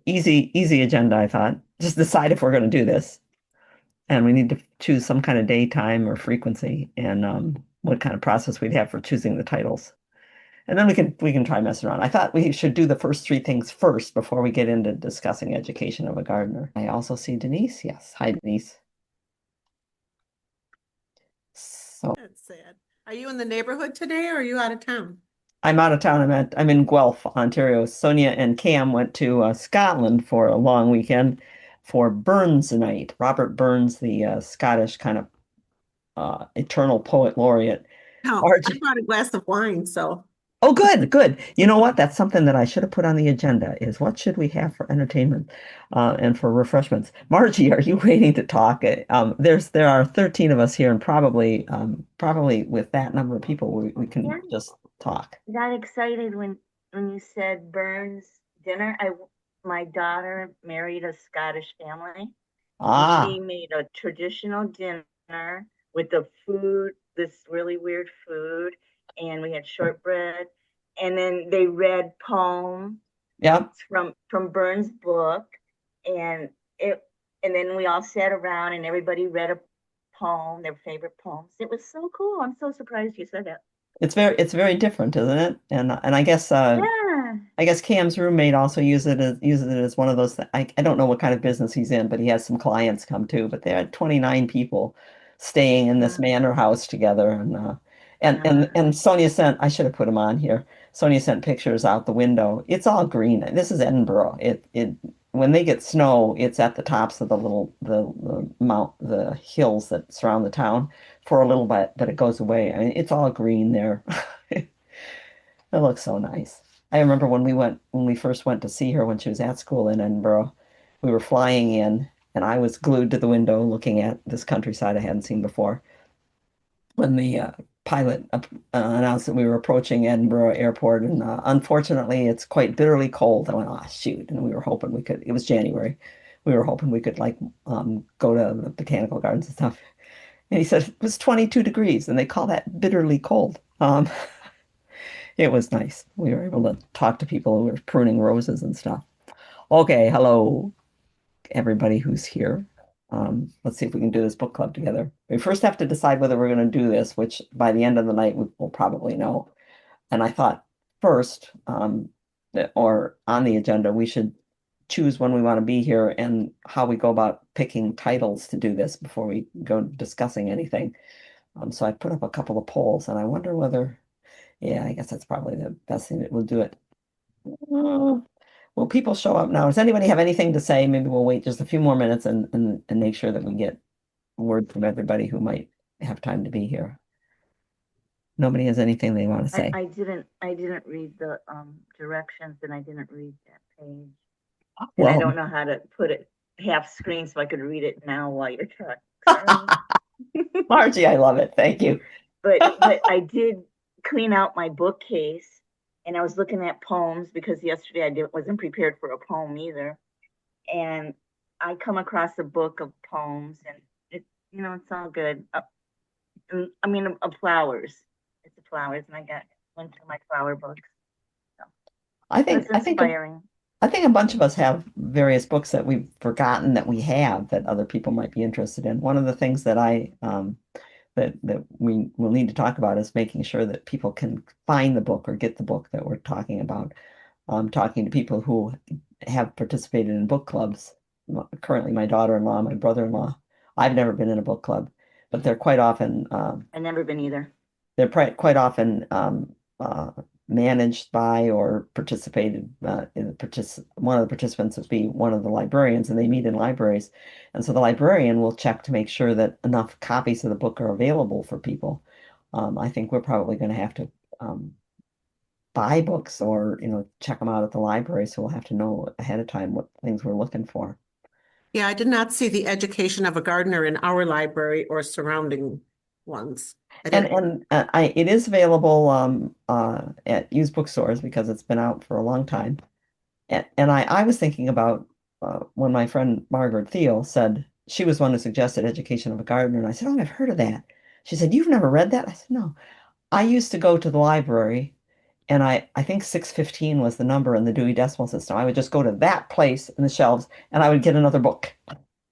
Easy agenda, I thought. Just decide if we're going to do this. And we need to choose some kind of day, time, or frequency, and what kind of process we'd have for choosing the titles. And then we can try messing around. I thought we should do the first three things first before we get into discussing education of a gardener. I also see Denise. Yes. Hi, Denise. So That's sad. Are you in the neighborhood today or are you out of town? I'm out of town. I'm in Guelph, Ontario. Sonia and Cam went to Scotland for a long weekend for Burns night. Robert Burns, the Scottish kind of eternal poet laureate. No, I RG. brought a glass of wine, so Oh, good, good. You know what? That's something that I should have put on the agenda is what should we have for entertainment and for refreshments? Margie, are you waiting to talk? There are 13 of us here, and probably with that number of people, we can Yeah, just talk. got excited when you said Burns dinner. My daughter married a Scottish family, and she Ah, made a traditional dinner with the food, this really weird food, and we had shortbread, and then they read poems yeah. from Burns' book, and it, and then we all sat around and everybody read a poem, their favorite poems. It was so cool. I'm so surprised you said that. It's very different, isn't it? And Yeah. I guess Cam's roommate also uses it as one of those. I don't know what kind of business he's in, but he has some clients come too. But there are 29 people staying in this Uh, manor house together, and uh, Sonia sent. I should have put him on here. Sonia sent pictures out the window. It's all green. This is Edinburgh. It when they get snow, it's at the tops of the hills that surround the town for a little bit, but it goes away. I mean, it's all green there. It looks so nice. I remember when we first went to see her when she was at school in Edinburgh, we were flying in, and I was glued to the window looking at this countryside I hadn't seen before. When the pilot announced that we were approaching Edinburgh Airport, and unfortunately, it's quite bitterly cold. I went, oh, shoot. And we were hoping we could, it was January. We were hoping we could like go to the botanical gardens and stuff. And he said it was 22 degrees, and they call that bitterly cold. It was nice. We were able to talk to people who were pruning roses and stuff. Okay, hello, everybody who's here. Let's see if we can do this book club together. We first have to decide whether we're going to do this, which by the end of the night we will probably know. And I thought first, or on the agenda, we should choose when we want to be here and how we go about picking titles to do this before we go discussing anything. So I put up a couple of polls, and I wonder whether yeah, I guess that's probably the best thing that we'll do it. Uh, will people show up now? Does anybody have anything to say? Maybe we'll wait just a few more minutes and make sure that we get word from everybody who might have time to be here. Nobody has anything they want to say. I didn't read the directions and I didn't read that page. And I Well, don't know how to put it half screen so I could read it now while you're talking. Sorry. Margie, I love it. Thank you. But I did clean out my bookcase and I was looking at poems because yesterday wasn't prepared for a poem either. And I come across a book of poems and it's all good. I mean, of flowers. It's a flowers, and I got went to my flower books. So I that's think I think inspiring. I think a bunch of us have various books that we've forgotten that we have that other people might be interested in. One of the things that I that we will need to talk about is making sure that people can find the book or get the book that we're talking about. Talking to people who have participated in book clubs. Currently, my daughter-in-law, my brother-in-law. I've never been in a book club, but I've never been either. quite often managed by or participated one of the participants would be one of the librarians, and they meet in libraries. And so the librarian will check to make sure that enough copies of the book are available for people. I think we're probably going to have to buy books or, check them out at the library, so we'll have to know ahead of time what things we're looking for. yeah, I did not see the education of a gardener in our library or surrounding ones. I And didn't. it is available at used bookstores because it's been out for a long time. And I was thinking about when my friend Margaret Thiel said she was one who suggested Education of a Gardener, and I said, "Oh, I've heard of that." She said, "You've never read that?" I said, "No. I used to go to the library And I think 615 was the number in the Dewey Decimal System. I would just go to that place in the shelves and I would get another book,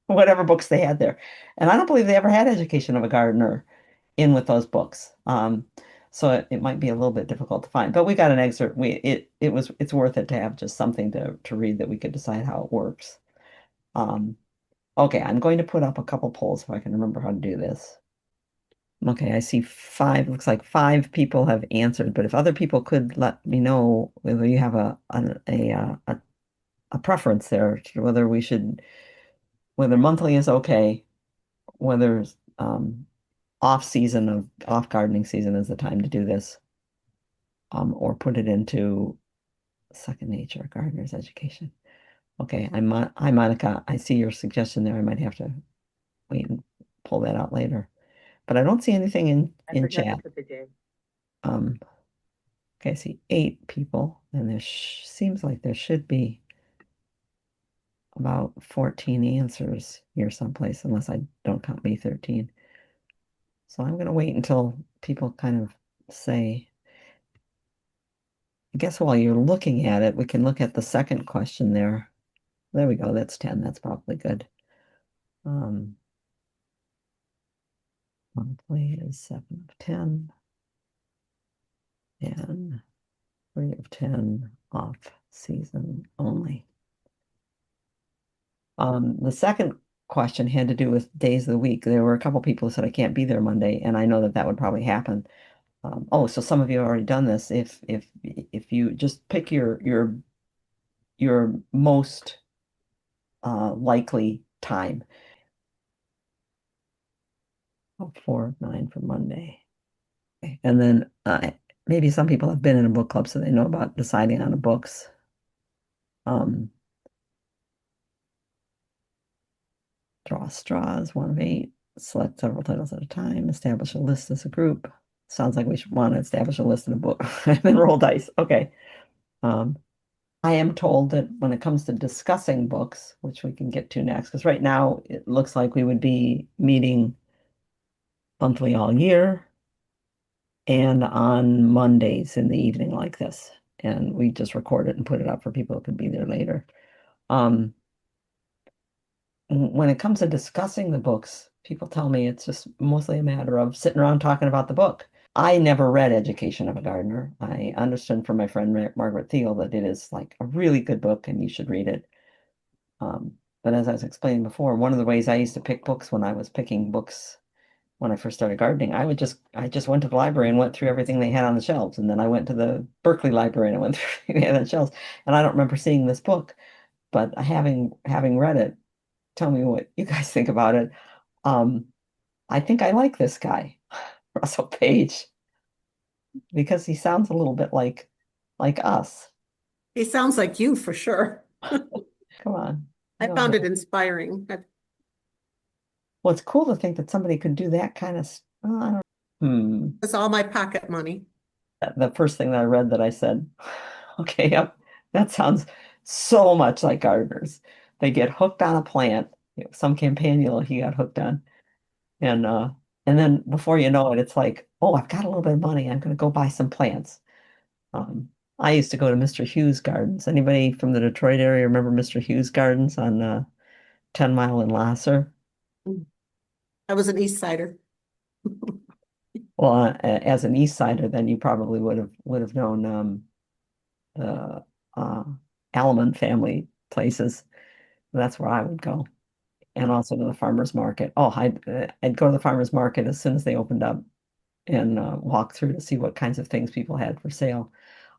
whatever books they had there. And I don't believe they ever had Education of a Gardener in with those books. So it might be a little bit difficult to find. But we got an excerpt. It's worth it to have just something to read that we could decide how it works. Um, okay, I'm going to put up a couple polls if I can remember how to do this. Okay, I see five. Looks like five people have answered, but if other people could let me know whether you have a preference there, to whether we should, whether monthly is okay, whether off gardening season is the time to do this, or put it into second nature, gardener's education. Okay, hi Monica. I see your suggestion there. I might have to wait and pull that out later, but I don't see anything I in forgot to chat. put the day. Um, Okay, I see eight people, and there seems like there should be about 14 answers here someplace, unless I don't count me 13. So I'm going to wait until people kind of say, I guess while you're looking at it, we can look at the second question there. There we go, that's 10, that's probably good. Monthly is 7 of 10, and 3 of 10 off season only. The second question had to do with days of the week. There were a couple people who said I can't be there Monday, and I know that that would probably happen. Oh, so some of you have already done this. If you just pick your most likely time. Oh, 4 of 9 for Monday. Okay. And then maybe some people have been in a book club, so they know about deciding on the books. Um, Draw straws, 1 of 8. Select several titles at a time. Establish a list as a group. Sounds like we should want to establish a list in a book. And then roll dice. Okay. I am told that when it comes to discussing books, which we can get to next, because right now it looks like we would be meeting monthly all year and on Mondays in the evening like this. And we just record it and put it up for people who could be there later. Um, when it comes to discussing the books, people tell me it's just mostly a matter of sitting around talking about the book. I never read Education of a Gardener. I understand from my friend Margaret Thiel that it is like a really good book and you should read it. But as I was explaining before, one of the ways I used to pick books when I was picking books when I first started gardening, I just went to the library and went through everything they had on the shelves. And then I went to the Berkeley Library and I went through everything they had on the shelves. And I don't remember seeing this book, but having read it, tell me what you guys think about it. Um, I think I like this guy, Russell Page, because he sounds a little bit like us. He sounds like you for sure. Come on. I No, found it no. inspiring. Well, it's cool to think that somebody could do that kind of. I don't. That's all my pocket money. The first thing that I read that I said, okay, yep, that sounds so much like gardeners. They get hooked on a plant. Some campanula he got hooked on, and uh, and then before you know it, it's like, oh, I've got a little bit of money. I'm going to go buy some plants. Um, I used to go to Mr. Hughes Gardens. Anybody from the Detroit area remember Mr. Hughes Gardens on 10 Mile and Lasser? I was an East Sider. Well, as an East Sider, then you probably would have known the uh, Allemande family places. That's where I would go, and also to the farmers market. Oh, I'd go to the farmers market as soon as they opened up and walk through to see what kinds of things people had for sale.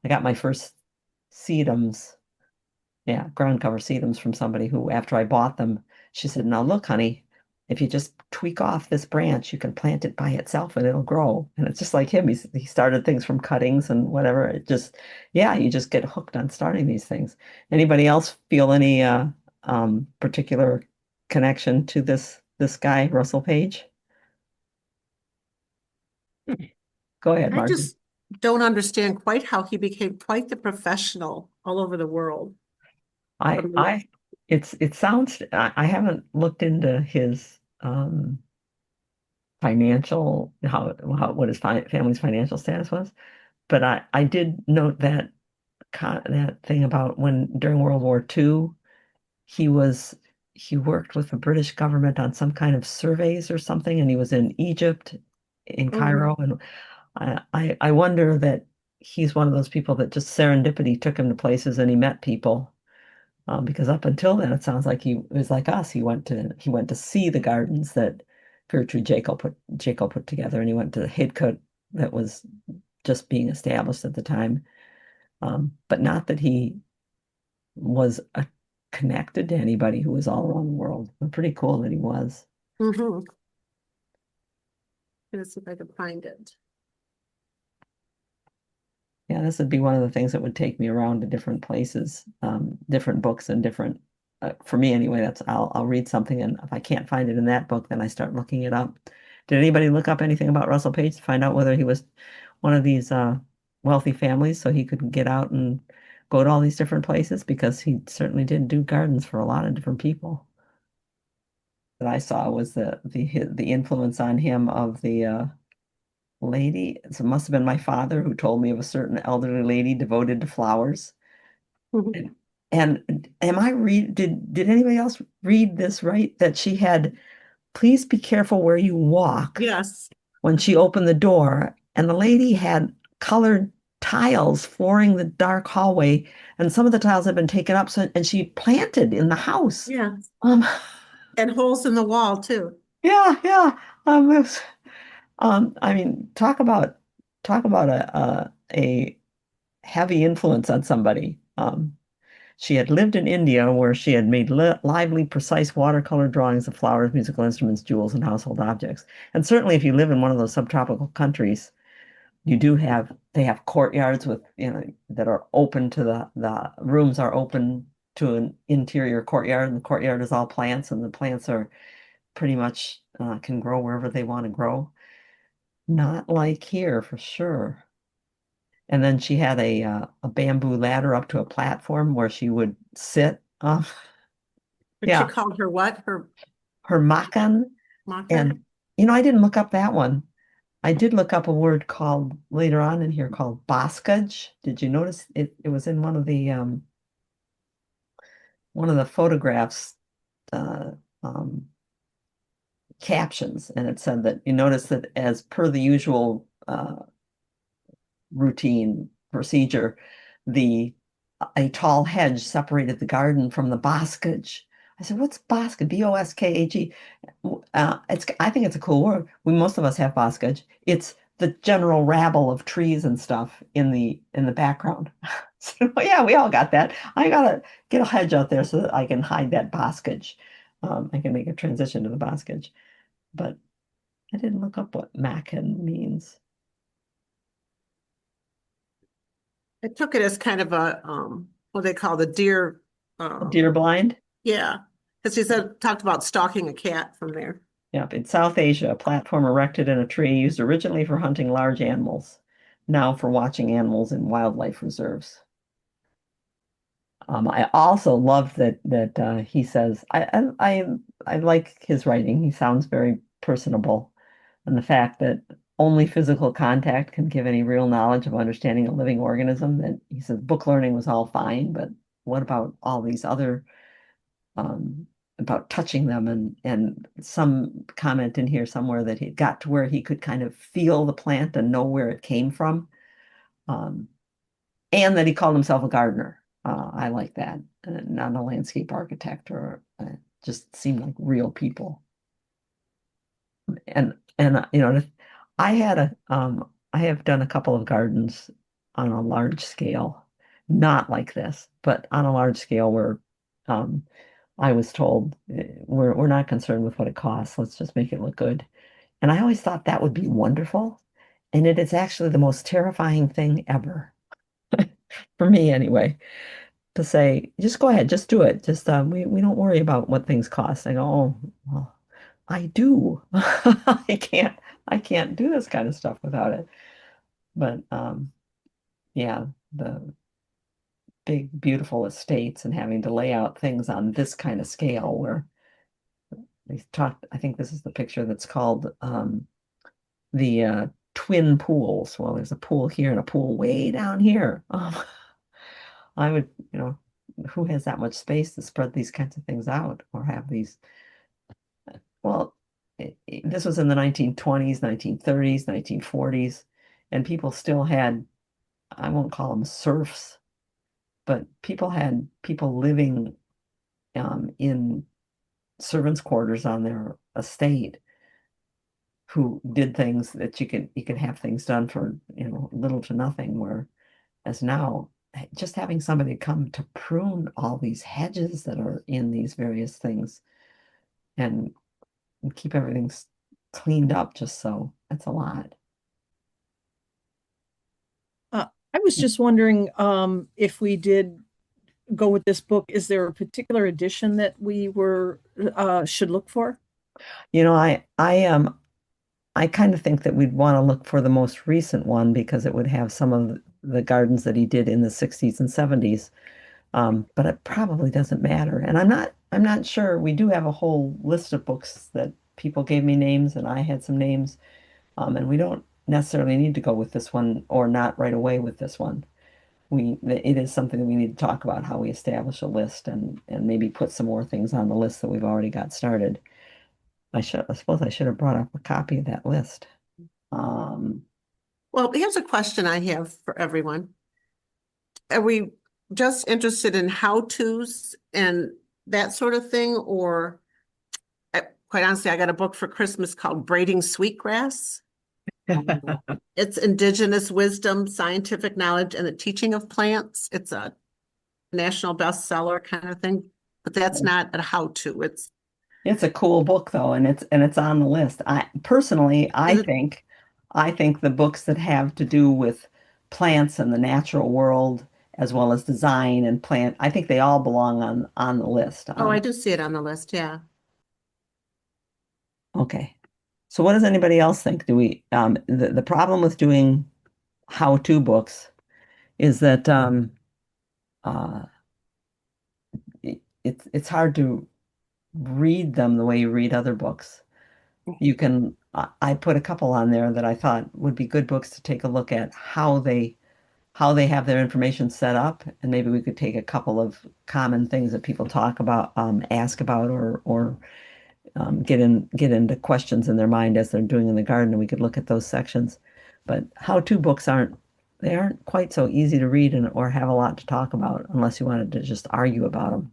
I got my first sedums, yeah, ground cover sedums from somebody who, after I bought them, she said, "Now look, honey, if you just tweak off this branch, you can plant it by itself and it'll grow." And it's just like him. He started things from cuttings and whatever. It just, yeah, you just get hooked on starting these things. Anybody else feel any particular connection to this guy, Russell Page? Go ahead, I Marcy. just don't understand quite how he became quite the professional all over the world. I From the- I it sounds I haven't looked into his financial what his family's financial status was, but I did note that that thing about when during World War II he was he worked with the British government on some kind of surveys or something, and he was in Egypt, in Mhm. Cairo, and I wonder that he's one of those people that just serendipity took him to places and he met people. Because up until then, it sounds like he was like us. He went to see the gardens that Gertrude Jekyll put together, and he went to the Hidcote that was just being established at the time. But not that he was connected to anybody who was all around the world. But pretty cool that he was. Mhm. Let's see if I can find it. Yeah, this would be one of the things that would take me around to different places, different books and different. For me anyway, that's I'll read something, and if I can't find it in that book, then I start looking it up. Did anybody look up anything about Russell Page to find out whether he was one of these wealthy families so he could get out and go to all these different places? Because he certainly did do gardens for a lot of different people. That I saw was the influence on him of the lady. So it must have been my father who told me of a certain elderly lady devoted to flowers. Mhm. And, and am I read did anybody else read this right? That she had, please be careful where you walk Yes. when she opened the door, and the lady had colored tiles flooring the dark hallway, and some of the tiles had been taken up, so and she planted in the house. Yeah. Um, And holes in the wall too. yeah, yeah. It was, I mean, talk about a heavy influence on somebody. She had lived in India where she had made lively, precise watercolor drawings of flowers, musical instruments, jewels, and household objects. And certainly, if you live in one of those subtropical countries, they have courtyards with, that are open to the rooms are open to an interior courtyard, and the courtyard is all plants, and the plants are pretty much can grow wherever they want to grow. Not like here for sure. And then she had a bamboo ladder up to a platform where she would sit. But she Yeah, called her what? Her her makan. makan? And I didn't look up that one. I did look up a word called later on in here called boskage. Did you notice it? It was in one of the photographs uh, um, captions, and it said that you notice that as per the usual routine procedure, the a tall hedge separated the garden from the boskage. I said, "What's boskage? Boskage." I think it's a cool word. Most of us have boskage. It's the general rabble of trees and stuff in the background. So yeah, we all got that. I gotta get a hedge out there so that I can hide that boskage. I can make a transition to the boskage, but I didn't look up what Mackin means. I took it as kind of a what they call the deer A deer blind? yeah. Because she said talked about stalking a cat from there. Yep, in South Asia, a platform erected in a tree used originally for hunting large animals, now for watching animals in wildlife reserves. I also love that he says I like his writing. He sounds very personable, and the fact that only physical contact can give any real knowledge of understanding a living organism. That he says book learning was all fine, but what about all these other um, about touching them, and some comment in here somewhere that he got to where he could kind of feel the plant and know where it came from, um, and that he called himself a gardener. I like that, not a landscape architect, or just seemed like real people. And I have done a couple of gardens on a large scale, not like this, but on a large scale where um, I was told we're not concerned with what it costs. Let's just make it look good. And I always thought that would be wonderful. And it is actually the most terrifying thing ever, for me anyway, to say, just go ahead, just do it. Just we don't worry about what things cost. I go, oh, well, I do. I can't do this kind of stuff without it. But yeah, the big, beautiful estates and having to lay out things on this kind of scale where they talked, I think this is the picture that's called the twin pools. Well, there's a pool here and a pool way down here. I would, who has that much space to spread these kinds of things out or have these? Well, this was in the 1920s, 1930s, 1940s, and people still had, I won't call them serfs, but people had people living in servants' quarters on their estate who did things that you could have things done for little to nothing. Whereas now, just having somebody come to prune all these hedges that are in these various things and keep everything cleaned up, just so that's a lot. I was just wondering if we did go with this book, is there a particular edition that we should look for? I kind of think that we'd want to look for the most recent one because it would have some of the gardens that he did in the 60s and 70s. But it probably doesn't matter. And I'm not sure. We do have a whole list of books that people gave me names and I had some names. And we don't necessarily need to go with this one or not right away with this one. It is something that we need to talk about, how we establish a list and maybe put some more things on the list that we've already got started. I suppose I should have brought up a copy of that list. Well, here's a question I have for everyone. Are we just interested in how-tos and that sort of thing? Or quite honestly, I got a book for Christmas called Braiding Sweetgrass. It's indigenous wisdom, scientific knowledge, and the teaching of plants. It's a national bestseller kind of thing, but that's not a how-to. It's a cool book though, and it's on the list. I think the books that have to do with plants and the natural world as well as design and plant, I think they all belong on the list. Oh, I do see it on the list, yeah. Okay. So what does anybody else think? The problem with doing how-to books is that uh, it's hard to read them the way you read other books. I put a couple on there that I thought would be good books to take a look at how they have their information set up, and maybe we could take a couple of common things that people talk about, ask about, or get into questions in their mind as they're doing in the garden, and we could look at those sections. But how-to books aren't quite so easy to read or have a lot to talk about unless you wanted to just argue about them.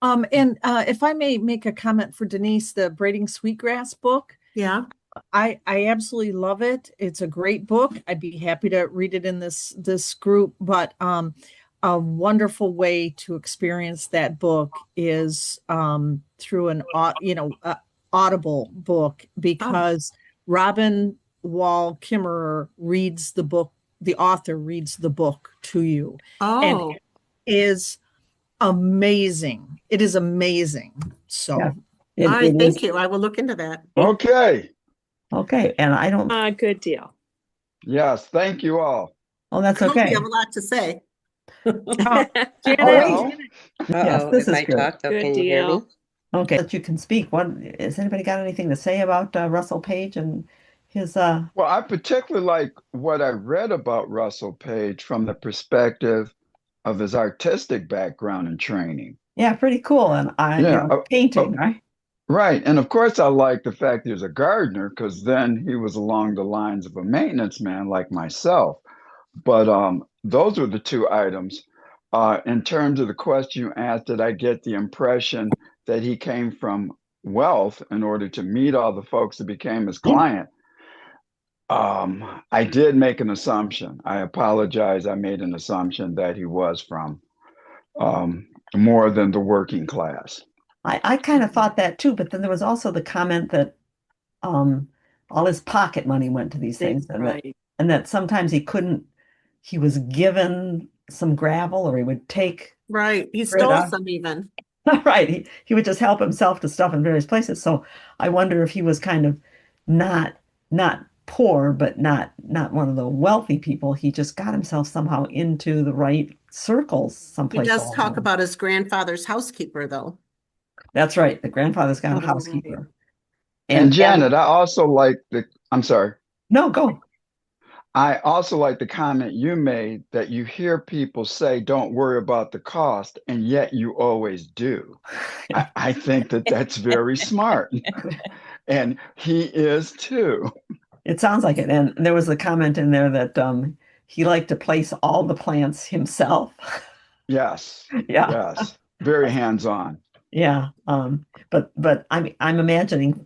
And if I may make a comment for Denise, the Braiding Sweetgrass book, Yeah. I absolutely love it. It's a great book. I'd be happy to read it in this group, but a wonderful way to experience that book is through an audible book, because Robin Wall Kimmerer reads the book. The author reads the book to you, and Oh, it is amazing. It is amazing. So, Yeah. all right, It thank is you. I will look into that. Okay. okay, and I don't. Good deal. Yes, thank you all. Oh, that's I hope okay. you have a lot to say. Janet, Well, Yes, Uh-oh, this if is I good. talk, though, Good can you hear me? deal. Okay, that you can speak. What has anybody got anything to say about Russell Page and his well, I particularly like what I read about Russell Page from the perspective of his artistic background and training. yeah, pretty cool, and Yeah, painting, right? right. And of course, I like the fact he was a gardener because then he was along the lines of a maintenance man like myself. But those were the two items. In terms of the question you asked, did I get the impression that he came from wealth in order to meet all the folks that became his client? I did make an assumption. I apologize. I made an assumption that he was from more than the working class. I kind of thought that too, but then there was also the comment that all his pocket money went to these things, Right. and that sometimes he was given some gravel, or he would take Right. He grit stole out. some even. Right. He would just help himself to stuff in various places. So I wonder if he was kind of not poor, but not one of the wealthy people. He just got himself somehow into the right circles He someplace does along talk the way. about his grandfather's housekeeper, though. That's right. The grandfather's got a Oh. housekeeper. And And Janet, I also like I'm sorry. no, go. I also like the comment you made that you hear people say, don't worry about the cost, and yet you always do. I think that that's very smart. And he is too. It sounds like it. And there was a comment in there that he liked to place all the plants himself. Yes, Yeah. yes. Very hands-on. Yeah. But I'm imagining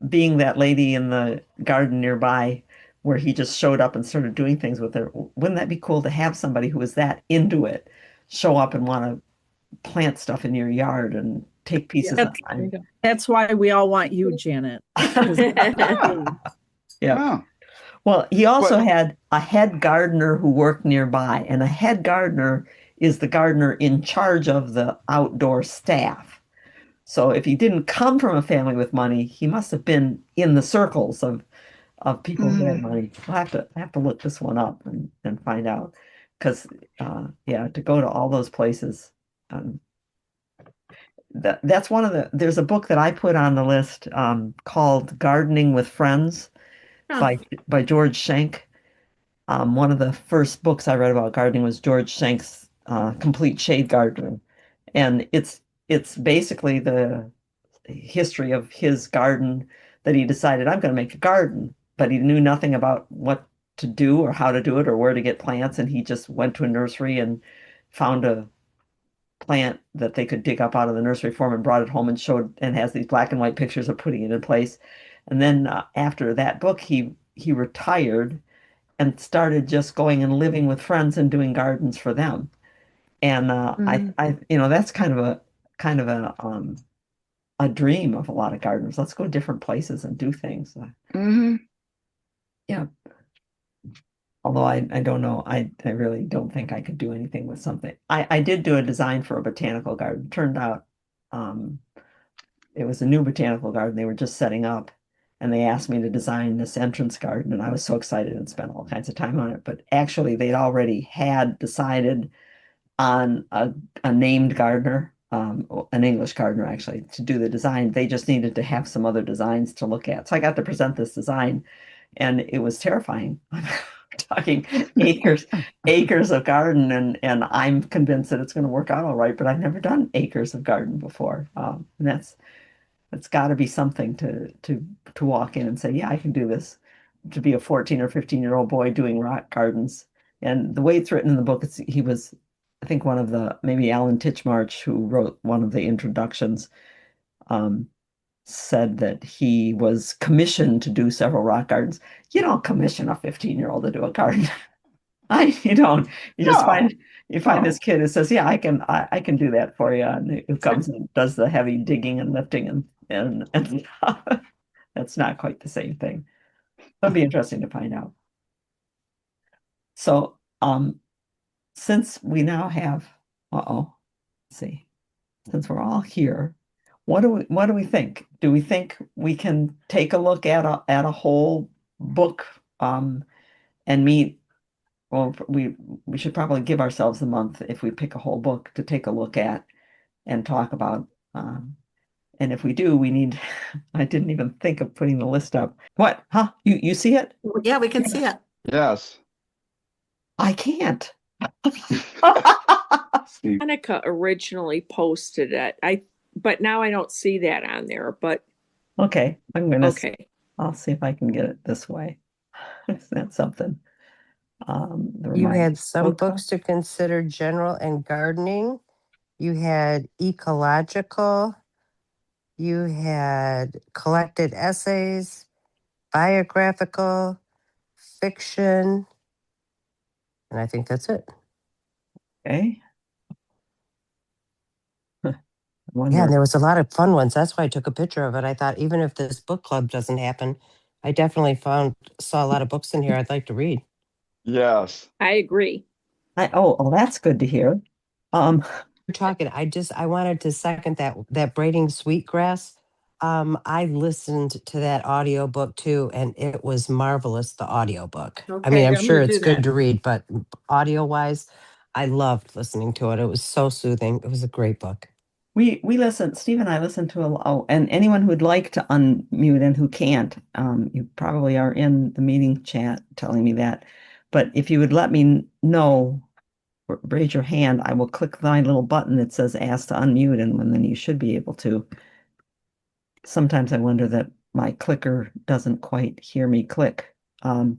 being that lady in the garden nearby where he just showed up and started doing things with her. Wouldn't that be cool to have somebody who is that into it show up and want to plant stuff in your yard and take pieces of time? That's why we all want you, Janet. Yeah. Oh, Well, he also but had a head gardener who worked nearby, and a head gardener is the gardener in charge of the outdoor staff. So if he didn't come from a family with money, he must have been in the circles of people who had mm, money. I'll have to look this one up and find out. Because yeah, to go to all those places, um, that's one of there's a book that I put on the list called Gardening with Friends Huh. by George Schenk. One of the first books I read about gardening was George Schenk's Complete Shade Gardener, and it's basically the history of his garden that he decided I'm going to make a garden, but he knew nothing about what to do or how to do it or where to get plants, and he just went to a nursery and found a plant that they could dig up out of the nursery for him and brought it home and showed and has these black and white pictures of putting it in place. And then after that book, he retired and started just going and living with friends and doing gardens for them. And I that's kind of a dream of a lot of gardeners. Let's go different places and do things. hmm Yeah. Although I don't know, I really don't think I could do anything with something. I did do a design for a botanical garden. Turned out um, it was a new botanical garden they were just setting up, and they asked me to design this entrance garden, and I was so excited and spent all kinds of time on it. But actually, they'd already had decided on a named gardener, an English gardener actually, to do the design. They just needed to have some other designs to look at. So I got to present this design, and it was terrifying. Talking acres of garden, and I'm convinced that it's going to work out all right. But I've never done acres of garden before, and that's got to be something to walk in and say, yeah, I can do this. To be a 14 or 15-year-old boy doing rock gardens, and the way it's written in the book, he was, I think, one of the maybe Alan Titchmarsh, who wrote one of the introductions, um, said that he was commissioned to do several rock gardens. You don't commission a 15-year-old to do a garden. You don't. You just No, find no. this kid who says, "Yeah, I can do that for you," and who comes and does the heavy digging and lifting and stuff. That's not quite the same thing. It'll be interesting to find out. So, since we now have, let's see, since we're all here, what do we think? Do we think we can take a look at a whole book, and meet? Well, we should probably give ourselves a month if we pick a whole book to take a look at and talk about. And if we do, we need. I didn't even think of putting the list up. What? Huh? You see it? Yeah, we can see it. Yes. I can't. Monica originally posted it. But now I don't see that on there, but Okay, okay. I'll see if I can get it this way. That's something. You had some books to consider: general and gardening. You had ecological. You had collected essays, biographical, fiction. And I think that's it. Okay. I Yeah, wonder. and there was a lot of fun ones. That's why I took a picture of it. I thought, even if this book club doesn't happen, I definitely saw a lot of books in here I'd like to read. Yes. I agree. Oh, that's good to hear. You're talking. I wanted to second that braiding sweetgrass. I listened to that audiobook too, and it was marvelous, the audiobook. I Okay, mean, I'm I'm sure gonna it's do good that. to read, but audio wise, I loved listening to it. It was so soothing. It was a great book. We listen, Steve and I listen to oh, and anyone who'd like to unmute and who can't, you probably are in the meeting chat telling me that. But if you would let me know, raise your hand, I will click my little button that says ask to unmute, and then you should be able to. Sometimes I wonder that my clicker doesn't quite hear me click. We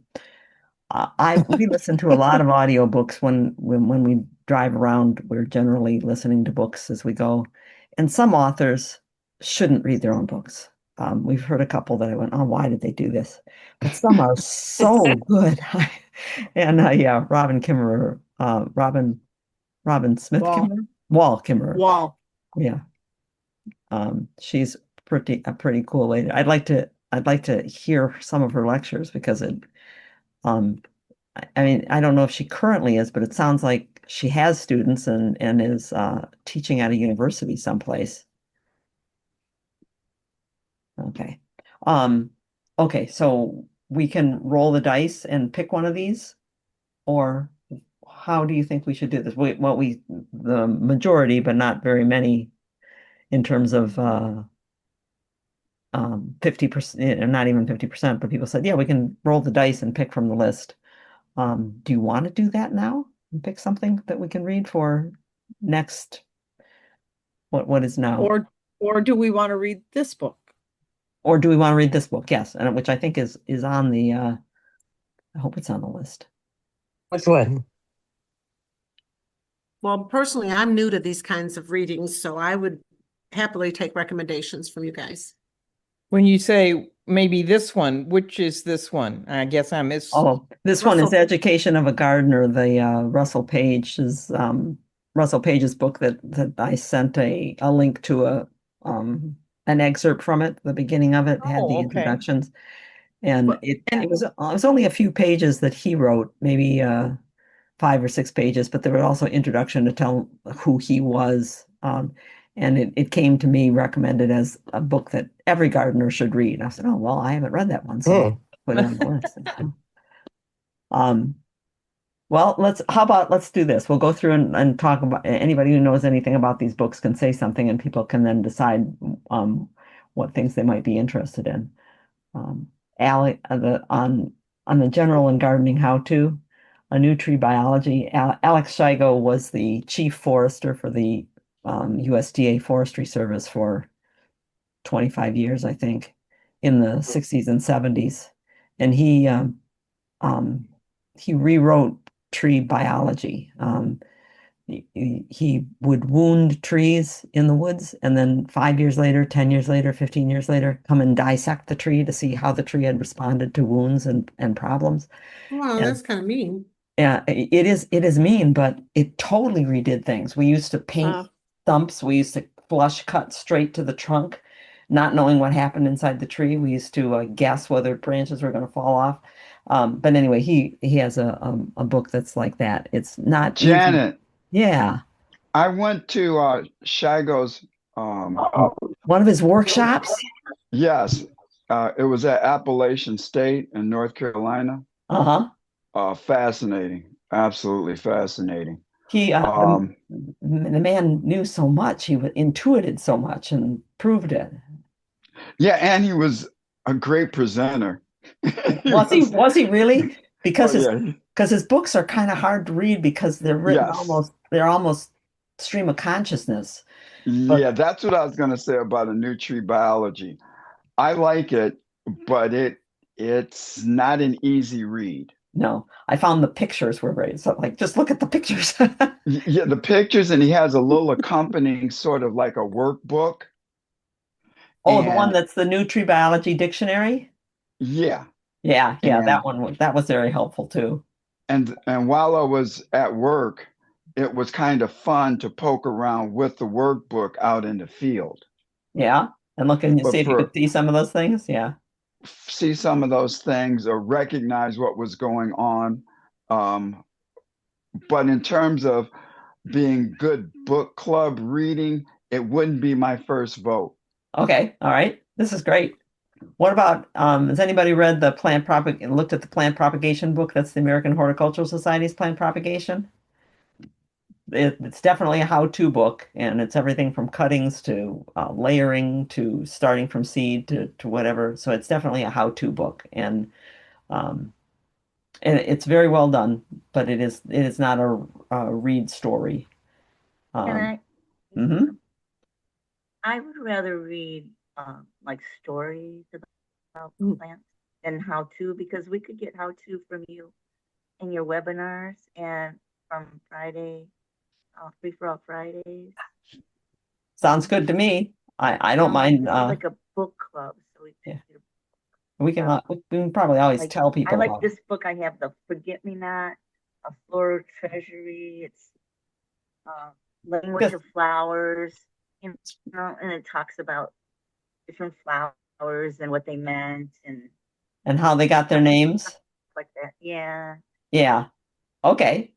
listen to a lot of audiobooks when we drive around. We're generally listening to books as we go. And some authors shouldn't read their own books. We've heard a couple that I went, oh, why did they do this? But some are so good. And yeah, Robin Smith Wall. Kimmerer, Wall Kimmerer. Wall. Yeah. She's a pretty cool lady. I'd like to hear some of her lectures because um, I mean, I don't know if she currently is, but it sounds like she has students and is teaching at a university someplace. Okay. Um, okay, so we can roll the dice and pick one of these, or how do you think we should do this? The majority, but not very many in terms of 50%, not even 50%, but people said, yeah, we can roll the dice and pick from the list. Do you want to do that now and pick something that we can read for next? What is now? Or do we want to read this book? Or do we want to read this book? Yes, and which I think is on the. I hope it's on the list. Which one? Well, personally, I'm new to these kinds of readings, so I would happily take recommendations from you guys. When you say maybe this one, which is this one? I guess I missed. Oh, this one is Russell. Education of a Gardener, the Russell Page's book that I sent a link to an excerpt from it. The beginning of it had the Oh, okay. introductions, and Well, it was only a few pages that he wrote, maybe 5 or 6 pages, but there was also introduction to tell who he was. And it came to me recommended as a book that every gardener should read. I said, oh, well, I haven't read that one, so Oh. put it on the list. Well, let's do this. We'll go through and talk about anybody who knows anything about these books can say something and people can then decide what things they might be interested in. Alec, on the general and gardening how-to, A New Tree Biology. Alex Shigo was the chief forester for the USDA Forestry Service for 25 years, I think, in the 60s and 70s. And he rewrote tree biology. He would wound trees in the woods and then 5 years later, 10 years later, 15 years later, come and dissect the tree to see how the tree had responded to wounds and problems. Well, And that's kind of mean. yeah, it is mean, but it totally redid things. We used to paint stumps. We used to flush cut straight to the trunk, not knowing what happened inside the tree. We used to guess whether branches were going to fall off. But anyway, he has a book that's like that. It's not easy. Janet, Yeah. I went to Shigo's. One of his workshops. Yes, it was at Appalachian State in North Carolina. Uh-huh. Fascinating, absolutely fascinating. The man knew so much. He intuited so much and proved it. Yeah, and he was a great presenter. Was he really? Because yeah. his books are kind of hard to read because they're written Yes. they're almost stream of consciousness. Yeah, that's what I was going to say about A New Tree Biology. I like it, but it's not an easy read. No, I found the pictures were great. So like, just look at the pictures. Yeah, the pictures, and he has a little accompanying sort of like a workbook. Oh, the one And that's the New Tree Biology Dictionary? yeah, Yeah, that and one that was very helpful too. and while I was at work, it was kind of fun to poke around with the workbook out in the field. Yeah, and look and see But if you could see some of those things. Yeah. see some of those things or recognize what was going on. But in terms of being good book club reading, it wouldn't be my first vote. Okay. All right. This is great. What about has anybody read looked at the plant propagation book? That's the American Horticultural Society's plant propagation. it's definitely a how-to book, and it's everything from cuttings to layering to starting from seed to whatever. So it's definitely a how-to book, um, and it's very well done. But it is not a read story. And Um, I, mhm. I would rather read like stories about Mm. plants than how to, because we could get how to from you in your webinars and from Friday, Free for All Fridays. Sounds good to me. I don't mind. This is like a book club, so we Yeah, could do we can probably always like tell I people like about it. this book. I have the Forget Me Not, a Floral Treasury. It's uh, Language Just of Flowers, you and it talks about different flowers and what they meant and and how they got their stuff names. like that. Yeah. Yeah. Okay.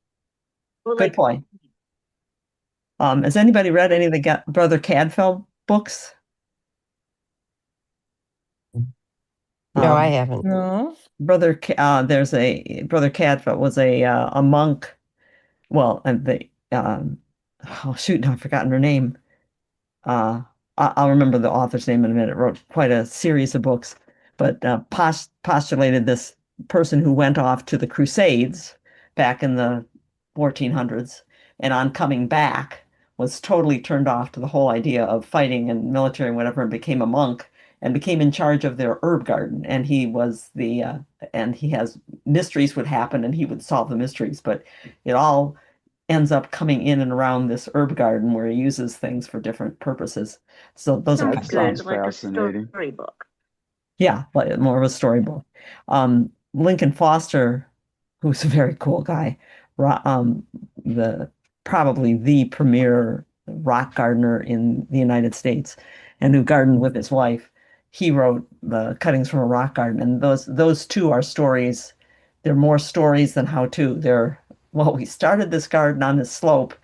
Well, Good like, point. Has anybody read any of the Brother Cadfell books? No, I Um, haven't. No. there's a Brother Cadfell was a monk. Well, and oh shoot, now I've forgotten her name. uh, I'll remember the author's name in a minute, wrote quite a series of books, but postulated this person who went off to the Crusades back in the 1400s, and on coming back was totally turned off to the whole idea of fighting and military and whatever, and became a monk and became in charge of their herb garden. And he was and he has mysteries would happen and he would solve the mysteries, but it all ends up coming in and around this herb garden where he uses things for different purposes. So those are sounds That kind of, sounds good, like a fascinating. storybook. yeah, like more of a storybook. Lincoln Foster, who's a very cool guy, the probably the premier rock gardener in the United States, and who gardened with his wife. He wrote the Cuttings from a Rock Garden, and those two are stories. They're more stories than how to. Well, we started this garden on this slope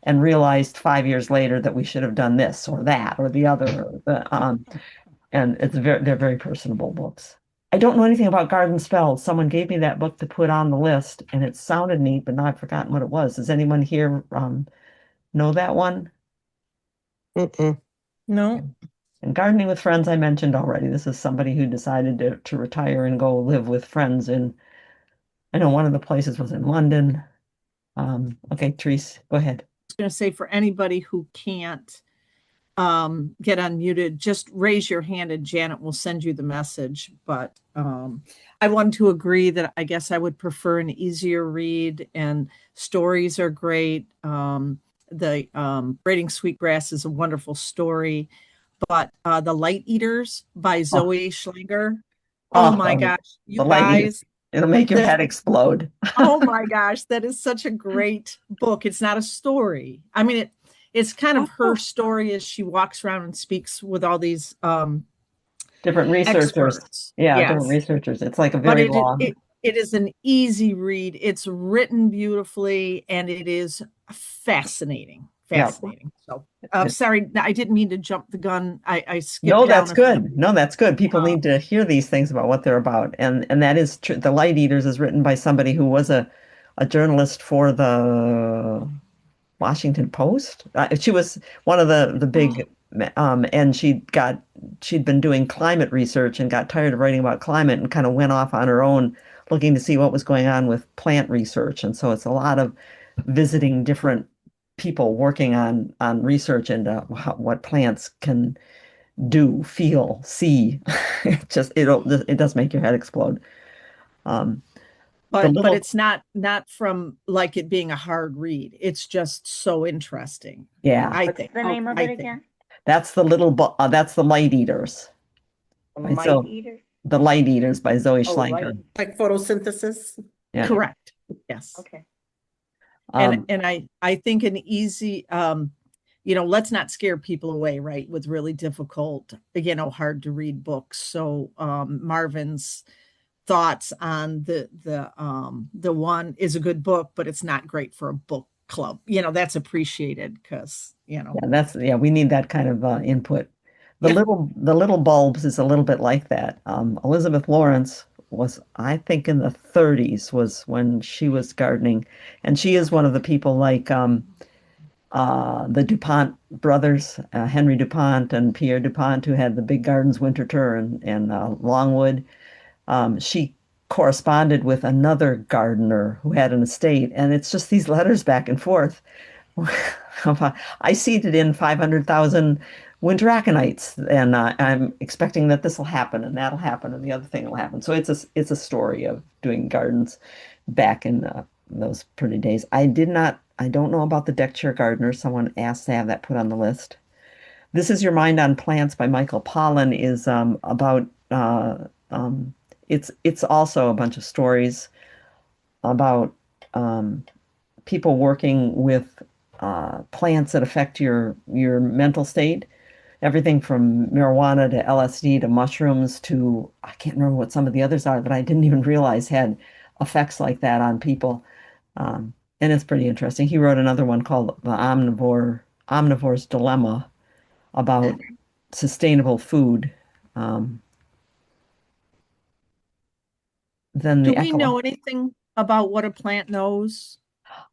and realized 5 years later that we should have done this or that or the other. And they're very personable books. I don't know anything about garden spells. Someone gave me that book to put on the list, and it sounded neat, but now I've forgotten what it was. Does anyone here know that one? Mm-mm. No. And Gardening with Friends, I mentioned already. This is somebody who decided to retire and go live with friends I know one of the places was in London. Okay, Therese, go ahead. Going to say for anybody who can't get unmuted, just raise your hand and Janet will send you the message. But I want to agree that I guess I would prefer an easier read, and stories are great. The Braiding Sweetgrass is a wonderful story, but The Light Eaters by Oh, Zoe Schlanger. Oh oh, my gosh, you the lighting. guys, It'll make your the head explode. oh my gosh, that is such a great book. It's not a story. I mean, it's kind of her Oh, story as she walks around and speaks with all these Different researchers. experts. Yeah, different Yes, researchers. It's like a but very long. it is an easy read. It's written beautifully and it is fascinating. Yeah. Fascinating. So, sorry, I didn't mean to jump the gun. I skipped No, down that's a few. good. No, that's good. People need to hear these things about what they're about. And that is true. The Light Eaters is written by somebody who was a journalist for the Washington Post. She was one of the big and she'd been doing climate research and got tired of writing about climate and kind of went off on her own looking to see what was going on with plant research. And so it's a lot of visiting different people working on research into what plants can do, feel, see. It does make your head explode. Um, the But little it's not from like it being a hard read. It's just so interesting. Yeah, I What's think. the name of I it think. again? that's the Light Eaters The by Might so Eater? the Light Eaters by Zoe Oh, light. Schlenker. Like photosynthesis. Yeah. Correct. Yes. Okay. Um, And I think an easy let's not scare people away, right, with really difficult, hard to read books. So Marvin's thoughts on the one is a good book, but it's not great for a book club. That's appreciated because, we need that kind of input. Yeah. The little bulbs is a little bit like that. Elizabeth Lawrence was, I think, in the 30s was when she was gardening, and she is one of the people like the DuPont brothers, Henry DuPont and Pierre DuPont, who had the big gardens Winterthur and Longwood. She corresponded with another gardener who had an estate, and it's just these letters back and forth. I seeded in 500,000 winter aconites, and I'm expecting that this will happen, and that'll happen, and the other thing will happen. So it's a story of doing gardens back in those pretty days. I don't know about the deck chair gardener. Someone asked to have that put on the list. This is Your Mind on Plants by Michael Pollan is about it's also a bunch of stories about people working with plants that affect your mental state. Everything from marijuana to LSD to mushrooms to I can't remember what some of the others are that I didn't even realize had effects like that on people. And it's pretty interesting. He wrote another one called The Omnivore's Dilemma about sustainable food. Um, then Do the we know anything about what a plant knows?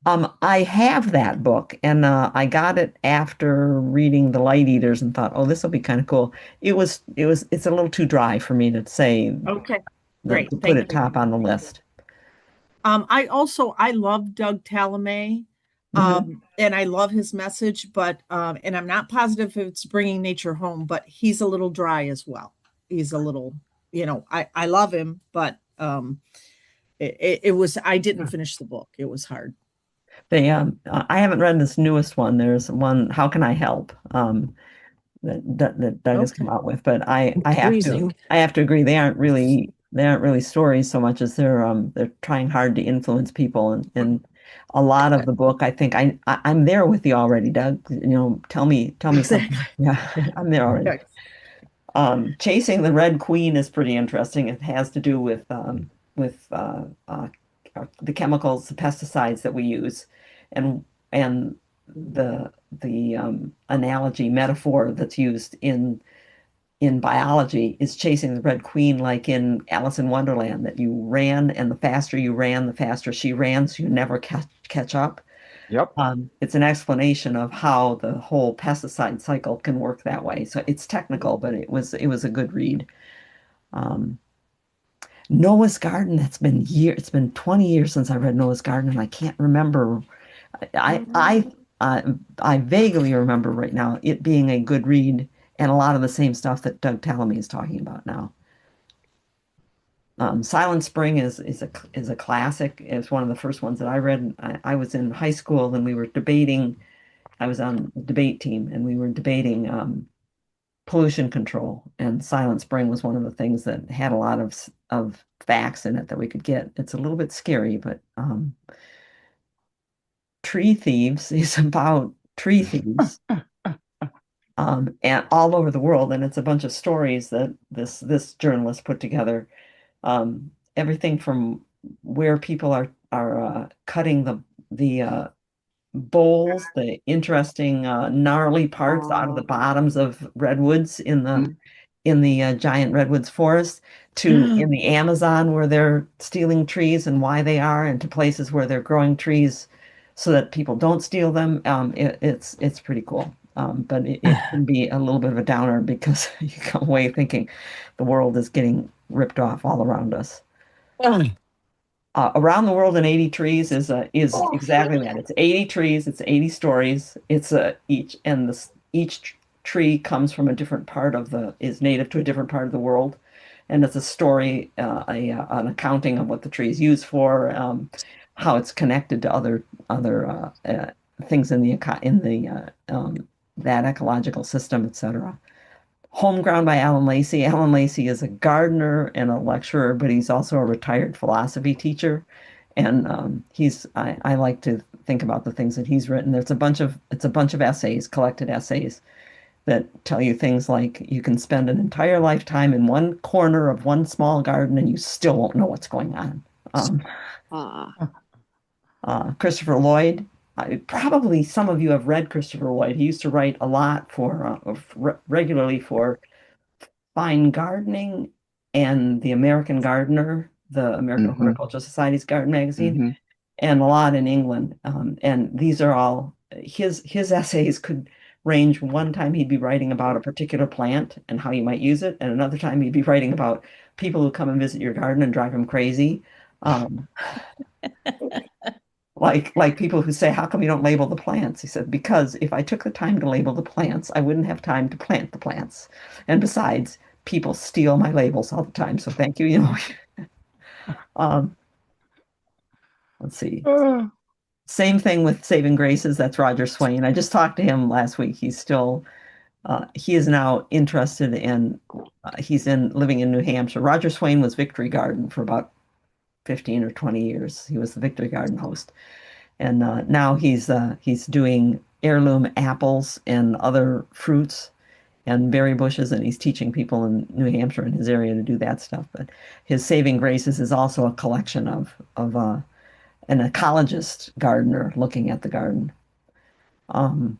I have that book, and I got it after reading The Light Eaters, and thought, oh, this will be kind of cool. It's a little too dry for me to say Okay, that great. to put Thank it you. top on the list. I love Doug Tallamy. Mhm. And I love his message, but and I'm not positive if it's bringing nature home, but he's a little dry as well. He's a little, I love him, but it was I didn't finish the book. It was hard. I haven't read this newest one. There's one, How Can I Help? That Doug has come Okay. out with, but I have to Freezing. I have to agree they aren't really stories so much as they're trying hard to influence people and a lot of the book I'm there with you already, Doug. Tell me something. Yeah, I'm there already. Chasing the Red Queen is pretty interesting. It has to do with the chemicals, the pesticides that we use, and the analogy metaphor that's used in biology is chasing the Red Queen, like in Alice in Wonderland, that you ran, and the faster you ran, the faster she ran, so you never catch up. Yep. It's an explanation of how the whole pesticide cycle can work that way. So it's technical, but it was a good read. Um, Noah's Garden, it's been 20 years since I read Noah's Garden, and I can't remember. I I I vaguely remember right now it being a good read and a lot of the same stuff that Doug Tallamy is talking about now. Silent Spring is a classic. It's one of the first ones that I read. I was in high school and we were debating. I was on the debate team and we were debating pollution control. And Silent Spring was one of the things that had a lot of facts in it that we could get. It's a little bit scary, but Tree Thieves is about tree thieves and all over the world, and it's a bunch of stories that this journalist put together. Everything from where people are cutting the boles, the interesting gnarly parts out of the bottoms of redwoods in the giant redwoods forest, to in the Amazon where they're stealing trees and why they are, and to places where they're growing trees so that people don't steal them. It's pretty cool. But it can be a little bit of a downer because you come away thinking the world is getting ripped off all around us. Around the World in 80 Trees is exactly that. It's 80 trees, it's 80 stories. It's each tree comes from a different part is native to a different part of the world. And it's a story, an accounting of what the tree is used for, how it's connected to other things in that ecological system, etc. Homeground by Alan Lacey. Alan Lacey is a gardener and a lecturer, but he's also a retired philosophy teacher. And I like to think about the things that he's written. It's a bunch of essays, collected essays that tell you things like you can spend an entire lifetime in one corner of one small garden and you still won't know what's going on. Ah, Christopher Lloyd. Probably some of you have read Christopher Lloyd. He used to write a lot regularly for Fine Gardening and the American Gardener, the American Hmm. Horticultural Society's garden magazine, Hmm. and a lot in England. And these are all his essays could range. One time he'd be writing about a particular plant and how you might use it, and another time he'd be writing about people who come and visit your garden and drive him crazy. Um, like people who say, "How come you don't label the plants?" He said, "Because if I took the time to label the plants, I wouldn't have time to plant the plants. And besides, people steal my labels all the time. So thank you, you know." Um, let's see. Uh, Same thing with Saving Graces. That's Roger Swain. I just talked to him last week. He is now interested in, he's in living in New Hampshire. Roger Swain was Victory Garden for about 15 or 20 years. He was the Victory Garden host. And now he's doing heirloom apples and other fruits and berry bushes, and he's teaching people in New Hampshire in his area to do that stuff. But his Saving Graces is also a collection of an ecologist gardener looking at the garden. And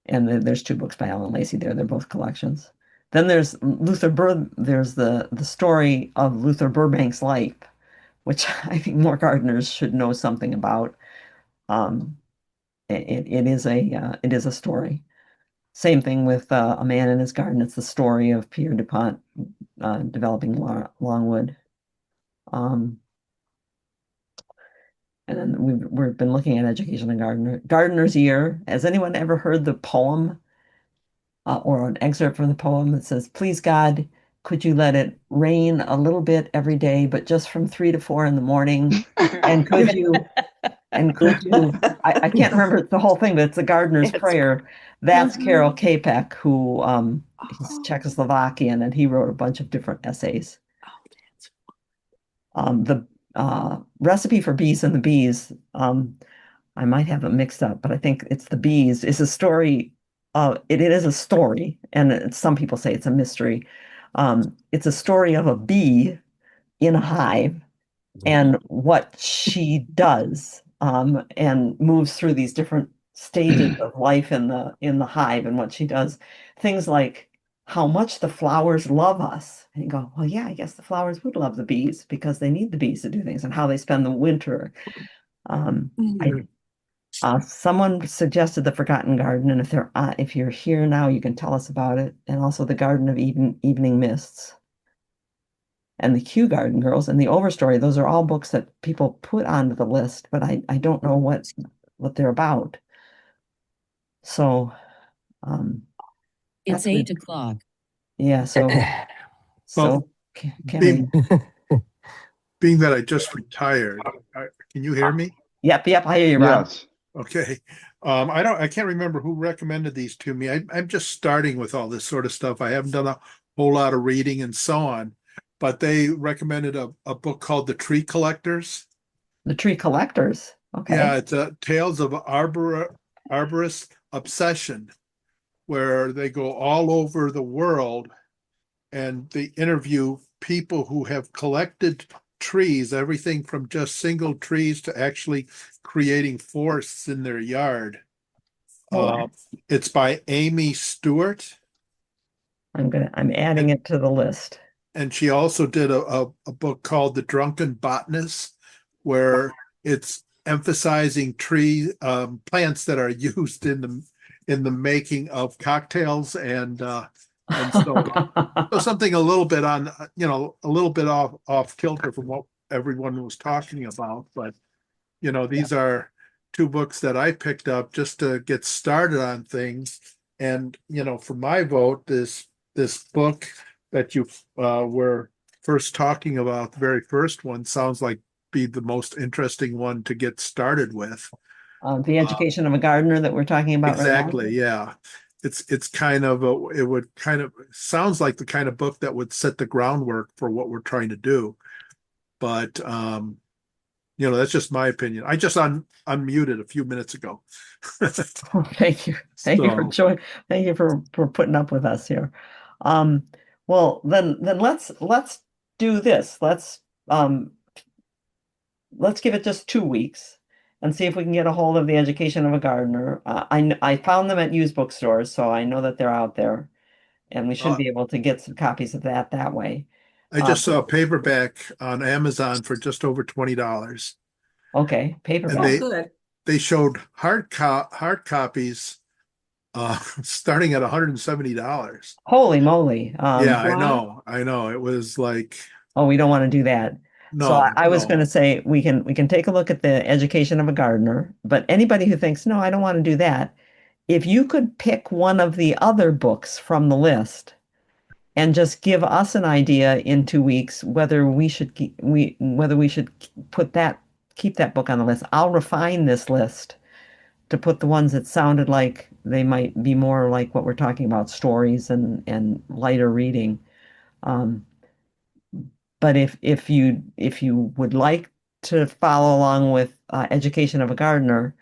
there's two books by Alan Lacey there. They're both collections. Then there's Luther Burr. There's the story of Luther Burbank's life, which I think more gardeners should know something about. Um, it is a story. Same thing with A Man in His Garden. It's the story of Pierre DuPont developing longwood. And then we've been looking at education and gardener's year. Has anyone ever heard the poem or an excerpt from the poem that says, "Please God, could you let it rain a little bit every day, but just from 3 to 4 in the morning? And could you I can't remember the whole thing, but it's the gardener's prayer. That's Carol Capek, who he's Czechoslovakian, and he wrote a bunch of different essays. The recipe for Bees and the Bees, I might have it mixed up, but I think it's the bees, is a story. It is a story, and some people say it's a mystery. It's a story of a bee in a hive and what she does, and moves through these different stages of life in the hive, and what she does. Things like how much the flowers love us. And you go, well, yeah, I guess the flowers would love the bees because they need the bees to do things, and how they spend the winter. Someone suggested the Forgotten Garden, and if you're here now, you can tell us about it. And also the Garden of Evening Mists and the Kew Garden Girls and the Overstory. Those are all books that people put onto the list, but I don't know what they're about. So It's that's weird. 8 o'clock. Yeah, so Well, Kenny. being that I just retired, can you hear me? Yep, I hear you, Ron. yes. Okay. I can't remember who recommended these to me. I'm just starting with all this sort of stuff. I haven't done a whole lot of reading and so on, but they recommended a book called The Tree Collectors. The Tree Collectors. Okay. Yeah, it's Tales of Arborist Obsession, where they go all over the world and they interview people who have collected trees, everything from just single trees to actually creating forests in their yard. It's by Amy Stewart. I'm adding it to the list. And she also did a book called The Drunken Botanist, where it's emphasizing plants that are used in the making of cocktails and so so something a little bit on, a little bit off kilter from what everyone was talking about. But, these are two books that I picked up just to get started on things. And, for my vote, this book that you were first talking about, the very first one, sounds like be the most interesting one to get started with. The Education of a Gardener that we're talking about right now. Exactly, yeah. It's kind of sounds like the kind of book that would set the groundwork for what we're trying to do. But that's just my opinion. I just unmuted a few minutes ago. Thank you. Thank you for putting up with us here. Well, then let's do this. Let's give it just 2 weeks and see if we can get a hold of the Education of a Gardener. I found them at used bookstores, so I know that they're out there, and we should be able to get some copies of that way. I just saw a paperback on Amazon for just over $20. Okay, paperback. And Good. they showed hard copies starting at $170. Holy moly. Yeah, I Wow. know. I know. It was like, Oh, we don't want to do that. So no, I was going no. to say we can take a look at the education of a gardener, but anybody who thinks, no, I don't want to do that, if you could pick one of the other books from the list and just give us an idea in 2 weeks whether we should whether we should keep that book on the list. I'll refine this list to put the ones that sounded like they might be more like what we're talking about, stories and lighter reading. Um, but if you would like to follow along with Education of a Gardener,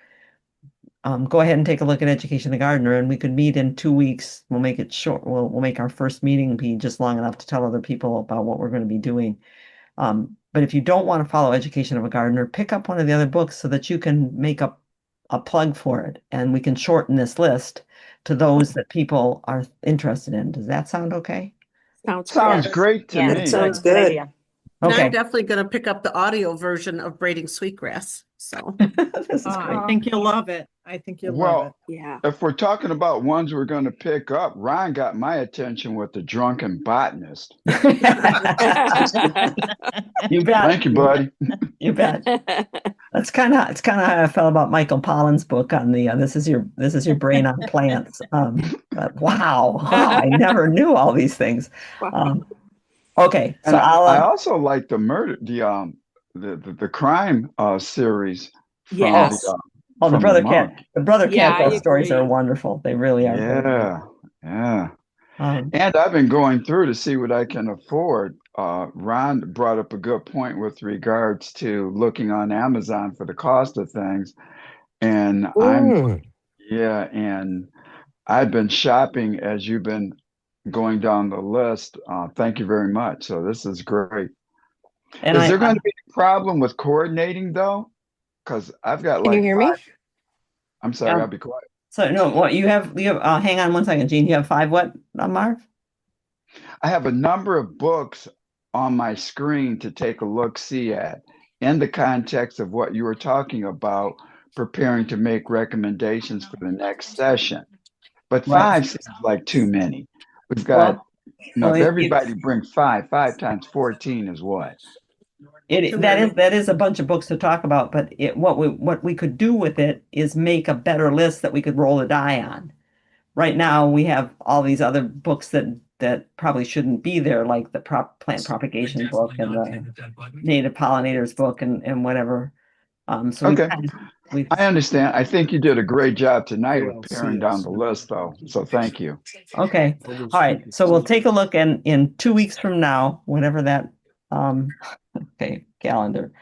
go ahead and take a look at Education of a Gardener, and we could meet in 2 weeks. We'll make it short. We'll make our first meeting be just long enough to tell other people about what we're going to be doing. But if you don't want to follow Education of a Gardener, pick up one of the other books so that you can make up a plug for it, and we can shorten this list to those that people are interested in. Does that sound okay? Sounds Sounds good. great to Yeah, me. sounds good idea. And I'm Okay. definitely going to pick up the audio version of Braiding Sweetgrass. So, This is great. I think you'll love it. I think you'll love it. Well, Yeah. if we're talking about ones we're going to pick up, Ryan got my attention with The Drunken Botanist. You bet. Thank you, buddy. You bet. It's kind of how I felt about Michael Pollan's book on the this is your brain on plants. But wow, I never knew all these things. Okay, so And I I'll also like the murder, the crime series from Yes. the the from Brother monk. Cat, the Brother Yeah, I Cadwell stories are agree. wonderful. They really are. Very good. Yeah. Um, And I've been going through to see what I can afford. Ron brought up a good point with regards to looking on Amazon for the cost of things. And and I've been shopping as you've been going down the list. Thank you very much. So this is great. and Is there going to be a problem with coordinating though? Because I've got Can you like hear me? I'm sorry, Yeah. I'll be quiet. So no, what you have hang on one second, Gene. You have 5 what, Marv? I have a number of books on my screen to take a look-see at in the context of what you were talking about, preparing to make recommendations for the next session. But Right. 5 seems like too many. We've got, Well, if everybody brings 5 times 14 is what? that is a bunch of books to talk about, but what we could do with it is make a better list that we could roll a die on. Right now, we have all these other books that probably shouldn't be there, like the plant propagation book and the native pollinators book and whatever. So Okay. I understand. I think you did a great job tonight with paring down the list, though. So thank you. Okay. All right. So we'll take a look in 2 weeks from now, whatever that. Okay. Calendar.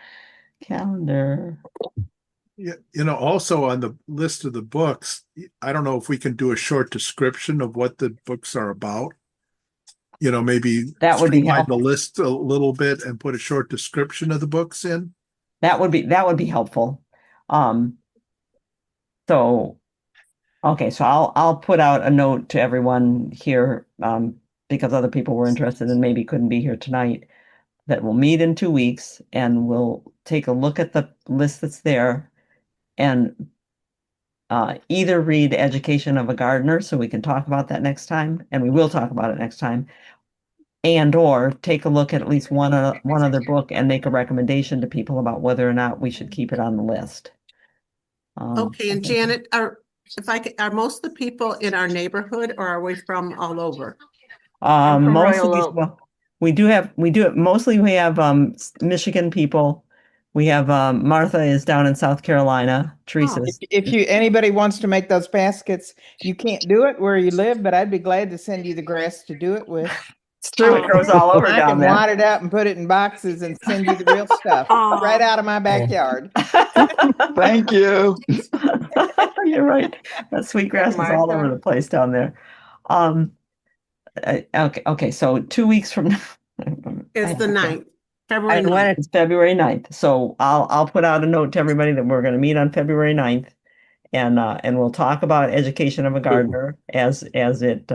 Yeah, also on the list of the books, I don't know if we can do a short description of what the books are about. Maybe That would be streamline the helpful. list a little bit and put a short description of the books in. That would be helpful. So okay, so I'll put out a note to everyone here, because other people were interested and maybe couldn't be here tonight, that we'll meet in 2 weeks and we'll take a look at the list that's there and either read Education of a Gardener so we can talk about that next time, and we will talk about it next time, and or take a look at least one other book and make a recommendation to people about whether or not we should keep it on the list. okay. And Janet, are most of the people in our neighborhood, or are we from all over? I'm from Most of Royal these, Oak. well, we do it mostly. We have Michigan people. We have Martha is down in South Carolina. Teresa's. If anybody wants to make those baskets, you can't do it where you live, but I'd be glad to send you the grass to do it with. It's true, it grows all over I down can there. wad it up and put it in boxes and send you the real stuff right out of my backyard. Thank you. You're right. That sweetgrass is all over the place down there. Okay. So 2 weeks from now, It's the 9th, February 9th. It's February 9th. So I'll put out a note to everybody that we're going to meet on February 9th, and we'll talk about Education of a Gardener as it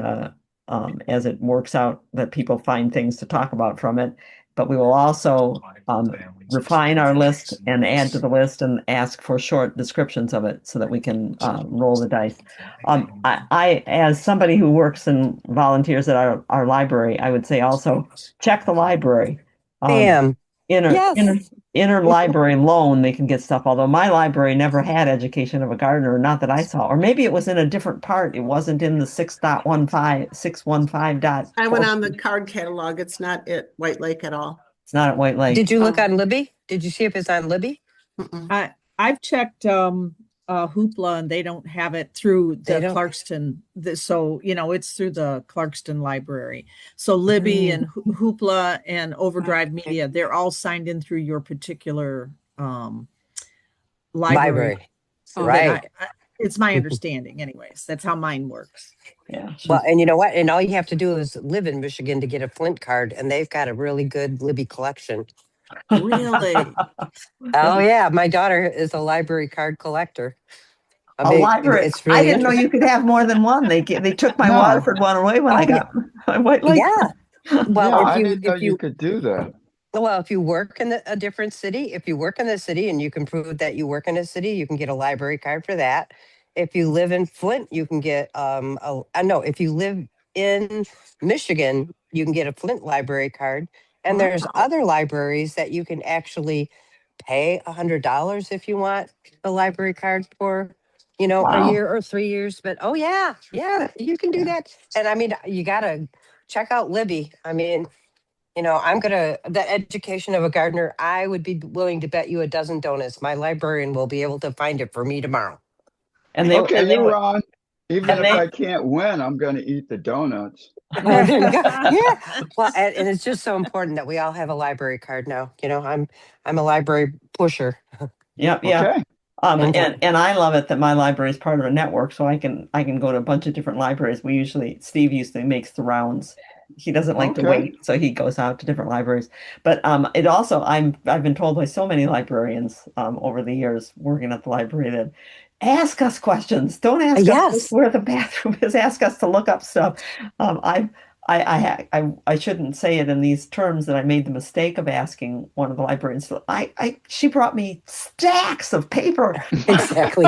works out that people find things to talk about from it. but we will also refine our list and add to the list and ask for short descriptions of it so that we can roll the dice. I, as somebody who works and volunteers at our library, I would say also check the library. Bam. Yes. Interlibrary loan, they can get stuff. Although my library never had Education of a Gardener, not that I saw, or maybe it was in a different part. It wasn't in the 6.15 dot. I went on the card catalog. It's not at White Lake at all. It's not at White Lake. Did you look Oh. on Libby? Did you see if it's on Libby? I've checked Hoopla, and they don't have it through They the don't. Clarkston. So it's through the Clarkston Library. So Libby and Hoopla and Overdrive Media, they're all signed in through your particular library. So Right. it's my understanding, anyways. That's how mine works. Yeah. Well, and you know what? And all you have to do is live in Michigan to get a Flint card, and they've got a really good Libby collection. Really? Oh yeah, my daughter is a library card collector. A library. It's really I didn't know you interesting. could have more than one. They took my No. Waterford one away when I got my White Lake. Yeah. Well, Yeah, if I you didn't know if you you could do that. well, if you work in a different city, if you work in the city and you can prove that you work in a city, you can get a library card for that. If you live in Flint, you can get no, if you live in Michigan, you can get a Flint library card. And there's other libraries that you can actually pay $100 if you want the library card for, a Wow. year or 3 years. But oh yeah, you can do that. And I mean, you gotta check out Libby. I mean, the education of a gardener, I would be willing to bet you a dozen donuts. My librarian will be able to find it for me tomorrow. And they Okay, and they you're would on. Even and if they I can't win, I'm going to eat the donuts. Oh, there you go. Yeah. Well, and it's just so important that we all have a library card now. I'm a library pusher. Yep. Okay. And I love it that my library is part of a network, so I can go to a bunch of different libraries. Steve usually makes the rounds. He doesn't like to Okay. wait, so he goes out to different libraries. But it also I've been told by so many librarians over the years working at the library that ask us questions. Don't ask us Yes. where the bathroom is. Ask us to look up stuff. I shouldn't say it in these terms that I made the mistake of asking one of the librarians. She brought me stacks of paper. Exactly.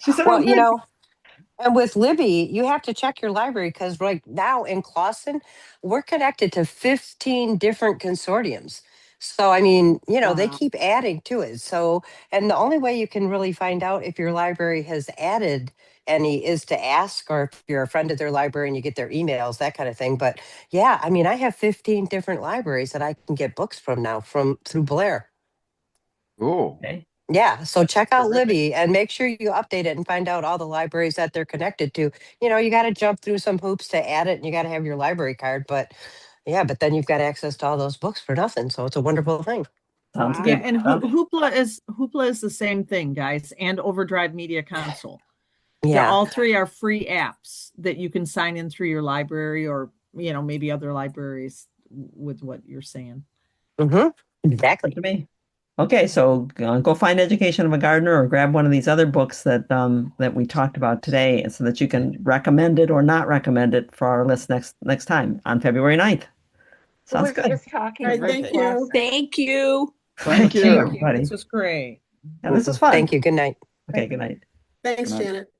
She said, Well, "Oh, and with Libby, you have to check your library because right now in Clawson, we're connected to 15 different consortiums. So, I mean, they Wow. keep adding to it. So, and the only way you can really find out if your library has added any is to ask, or if you're a friend of their library and you get their emails, that kind of thing. But yeah, I mean, I have 15 different libraries that I can get books from now through Blair. Cool. okay." Yeah, so check out Terrific. Libby and make sure you update it and find out all the libraries that they're connected to. You got to jump through some hoops to add it, and you got to have your library card. But then you've got access to all those books for nothing. So it's a wonderful thing. Sounds Wow. Yeah, good. and Hoopla is the same thing, guys, and Overdrive Media Console. Yeah. All three are free apps that you can sign in through your library, or maybe other libraries with what you're saying. Exactly. Good to me. Okay, so go find Education of a Gardener or grab one of these other books that we talked about today, so that you can recommend it or not recommend it for our list next time on February 9th. Who Sounds was good. just talking? All right, Rick thank you. Lawson? Thank you. Thank you, you. everybody. This was great. Yeah, this is fun. Thank you. Good night. Okay, good night. Thanks, Good night. Janet.